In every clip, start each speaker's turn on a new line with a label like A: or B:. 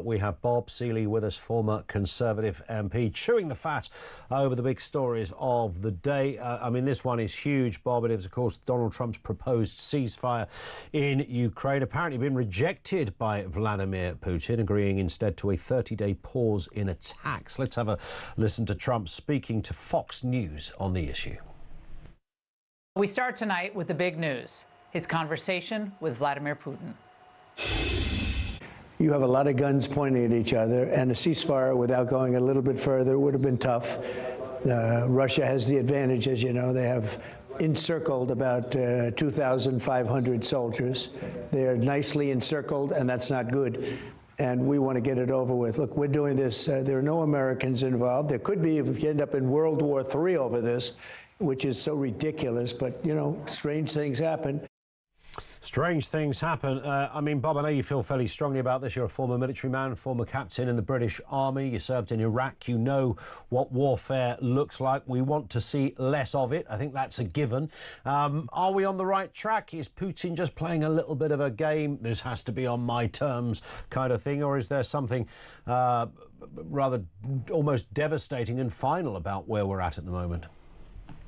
A: We have Bob Seely with us, former Conservative MP, chewing the fat over the big stories of the day. I mean, this one is huge, Bob. It is, of course, Donald Trump's proposed ceasefire in Ukraine, apparently been rejected by Vladimir Putin, agreeing instead to a 30-day pause in attacks. Let's have a listen to Trump speaking to Fox News on the issue.
B: We start tonight with the big news, his conversation with Vladimir Putin.
C: You have a lot of guns pointing at each other, and a ceasefire without going a little bit further would have been tough. Russia has the advantage, as you know. They have encircled about 2,500 soldiers. They are nicely encircled, and that's not good. And we want to get it over with. Look, we're doing this. There are no Americans involved. There could be if you end up in World War III over this, which is so ridiculous. But, you know, strange things happen.
A: Strange things happen. I mean, Bob, I know you feel fairly strongly about this. You're a former military man, former captain in the British Army. You served in Iraq. You know what warfare looks like. We want to see less of it. I think that's a given. Are we on the right track? Is Putin just playing a little bit of a game? This has to be on my terms kind of thing. Or is there something rather almost devastating and final about where we're at the moment?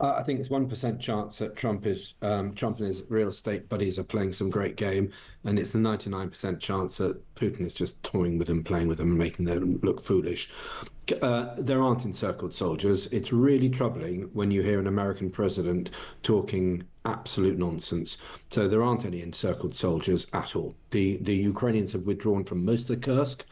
D: I think it's 1% chance that Trump and his real estate buddies are playing some great game, and it's a 99% chance that Putin is just toying with them, playing with them, and making them look foolish. There aren't encircled soldiers. It's really troubling when you hear an American president talking absolute nonsense. So there aren't any encircled soldiers at all. The Ukrainians have withdrawn from most of Kursk,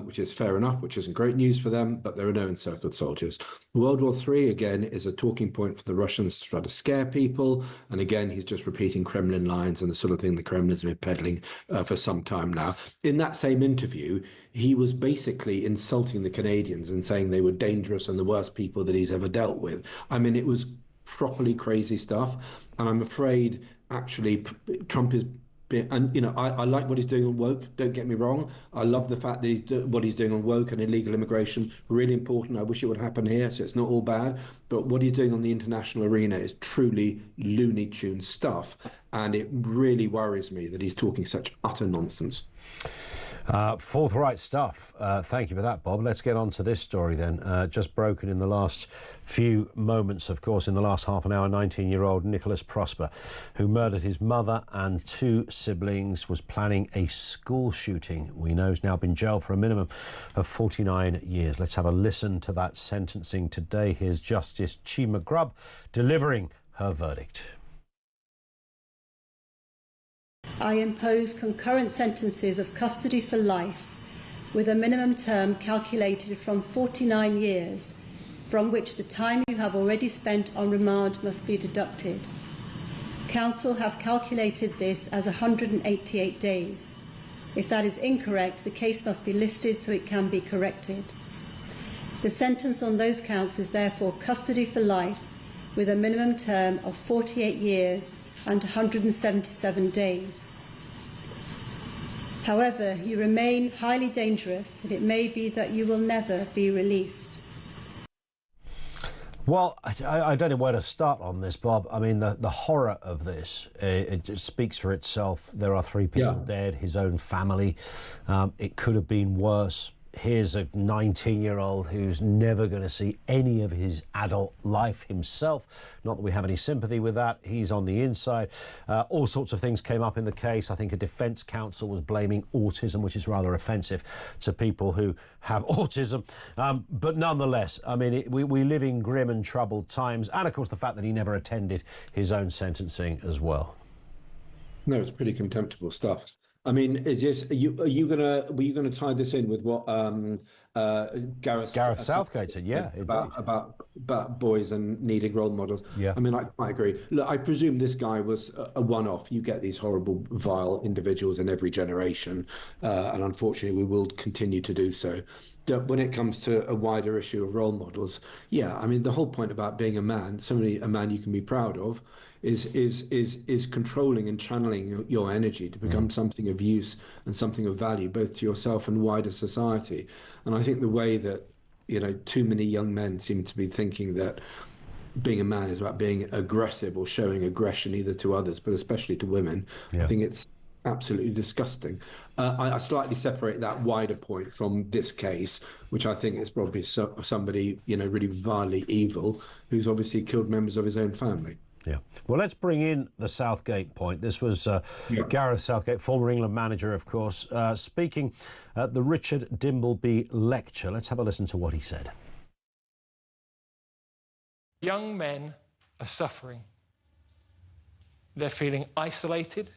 D: which is fair enough, which isn't great news for them, but there are no encircled soldiers. World War III, again, is a talking point for the Russians to try to scare people. And again, he's just repeating Kremlin lines and the sort of thing the Kremlin's been peddling for some time now. In that same interview, he was basically insulting the Canadians and saying they were dangerous and the worst people that he's ever dealt with. I mean, it was properly crazy stuff. And I'm afraid, actually, Trump is... And, you know, I like what he's doing on woke, don't get me wrong. I love the fact that what he's doing on woke and illegal immigration, really important. I wish it would happen here, so it's not all bad. But what he's doing on the international arena is truly Looney Tune stuff. And it really worries me that he's talking such utter nonsense.
A: Forthright stuff. Thank you for that, Bob. Let's get on to this story then. Just broken in the last few moments, of course, in the last half an hour, 19-year-old Nicholas Prosper, who murdered his mother and two siblings, was planning a school shooting. We know he's now been jailed for a minimum of 49 years. Let's have a listen to that sentencing today. Here's Justice Chima Grubb delivering her verdict.
E: I impose concurrent sentences of custody for life with a minimum term calculated from 49 years, from which the time you have already spent on remand must be deducted. Counsel have calculated this as 188 days. If that is incorrect, the case must be listed so it can be corrected. The sentence on those counts is therefore custody for life with a minimum term of 48 years and 177 days. However, you remain highly dangerous, and it may be that you will never be released.
A: Well, I don't know where to start on this, Bob. I mean, the horror of this, it just speaks for itself. There are three people dead, his own family. It could have been worse. Here's a 19-year-old who's never going to see any of his adult life himself. Not that we have any sympathy with that. He's on the inside. All sorts of things came up in the case. I think a defence counsel was blaming autism, which is rather offensive to people who have autism. But nonetheless, I mean, we live in grim and troubled times. And, of course, the fact that he never attended his own sentencing as well.
D: No, it's pretty contemptible stuff. I mean, it just were you gonna tie this in with what Gareth
A: Southgate said? Yeah,
D: about boys and needing role models.
A: Yeah,
D: I mean, I quite agree. Look, I presume this guy was a one-off. You get these horrible, vile individuals in every generation, and unfortunately, we will continue to do so. When it comes to a wider issue of role models, yeah, I mean, the whole point about being a man, a man you can be proud of, is controlling and channeling your energy to become something of use and something of value, both to yourself and wider society. And I think the way that, you know, too many young men seem to be thinking that being a man is about being aggressive or showing aggression either to others, but especially to women. Yeah. I think absolutely disgusting. I slightly separate that wider point from this case, which I think is probably somebody, really vilely evil, who's obviously killed members of his own family.
A: Yeah. Well, let's bring in the Southgate point. This was Gareth Southgate, former England manager, of course, speaking at the Richard Dimbleby lecture. Let's have a listen to what he said.
F: Young men are suffering. They're feeling isolated.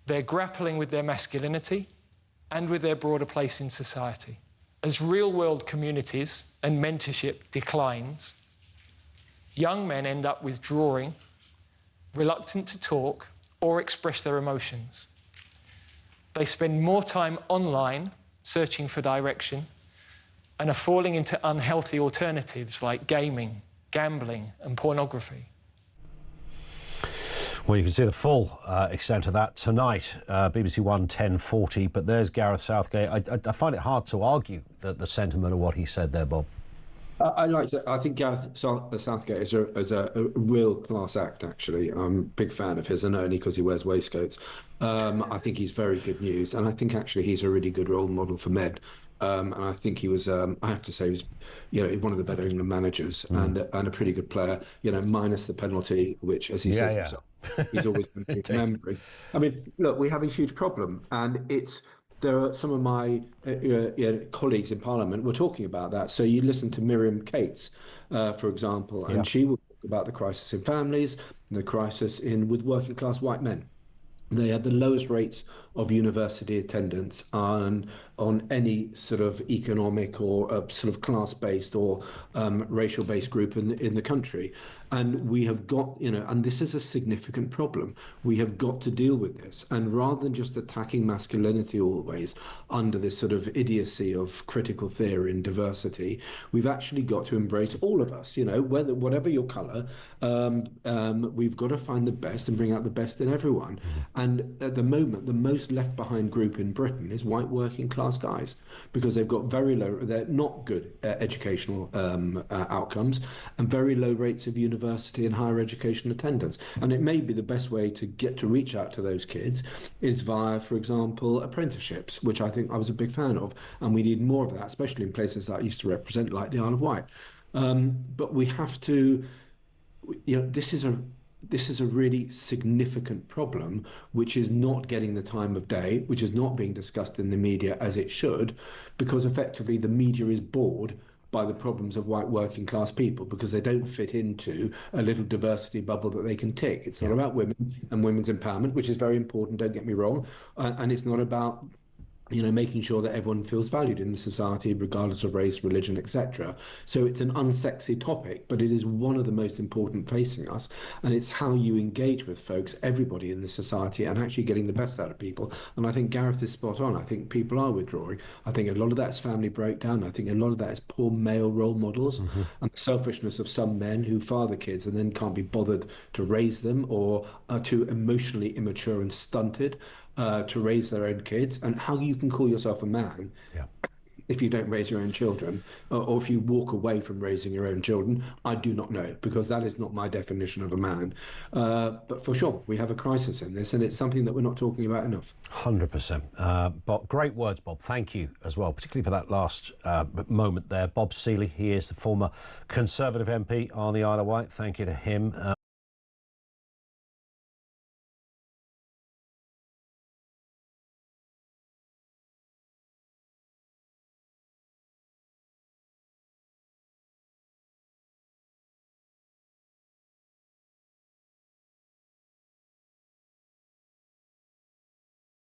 F: They're grappling with their masculinity and with their broader place in society. As real-world communities and mentorship declines, young men end up withdrawing, reluctant to talk or express their emotions. They spend more time online searching for direction and are falling into unhealthy alternatives like gaming, gambling and pornography.
A: Well, you can see the full extent of that tonight, BBC One 10:40. But there's Gareth Southgate. I find it hard to argue the sentiment of what he said there, Bob.
D: I think Gareth Southgate is a real class act, actually. I'm a big fan of his, and not only because he wears waistcoats. I think he's very good news, and I think actually he's a really good role model for men. And I think he was, I have to say, he was, one of the better England managers and a pretty good player, minus the penalty, which, as he says himself, he's always been remembering. I mean, look, we have a huge problem, and there are some of my colleagues in Parliament were talking about that. So you listen to Miriam Cates, for example, and she will talk about the crisis in families, the crisis with working class white men. They had the lowest rates of university attendance on any sort of economic or sort of class-based or racial-based group in the country. And we have got, and this is a significant problem. We have got to deal with this. And rather than just attacking masculinity always under this sort of idiocy of critical theory and diversity, we've actually got to embrace all of us, whatever your colour, we've got to find the best and bring out the best in everyone. And at the moment, the most left behind group in Britain is white working class guys, because they've got they're not good educational outcomes and very low rates of university and higher education attendance. And it may be the best way to reach out to those kids is via, for example, apprenticeships, which I think I was a big fan of, and we need more of that, especially in places that I used to represent, like the Isle of Wight. But we have to, this is a really significant problem, which is not getting the time of day, which is not being discussed in the media as it should, because effectively the media is bored by the problems of white working class people, because they don't fit into a little diversity bubble that they can tick. It's not about women and women's empowerment, which is very important, don't get me wrong, and it's not about making sure that everyone feels valued in the society, regardless of race, religion, etc. So it's an unsexy topic, but it is one of the most important facing us. And it's how you engage with folks, everybody in the society, and actually getting the best out of people. And I think Gareth is spot on. I think people are withdrawing. I think a lot of that is family breakdown. I think a lot of that is poor male role models and the selfishness of some men who father kids and then can't be bothered to raise them, or are too emotionally immature and stunted to raise their own kids. And how you can call yourself a man if you don't raise your own children, or if you walk away from raising your own children, I do not know, because that is not my definition of a man. But for sure, we have a crisis in this, and it's something that we're not talking about enough.
A: 100%. Bob, great words, Bob. Thank you as well, particularly for that last moment there. Bob Seely, he is the former Conservative MP on the Isle of Wight. Thank you to him.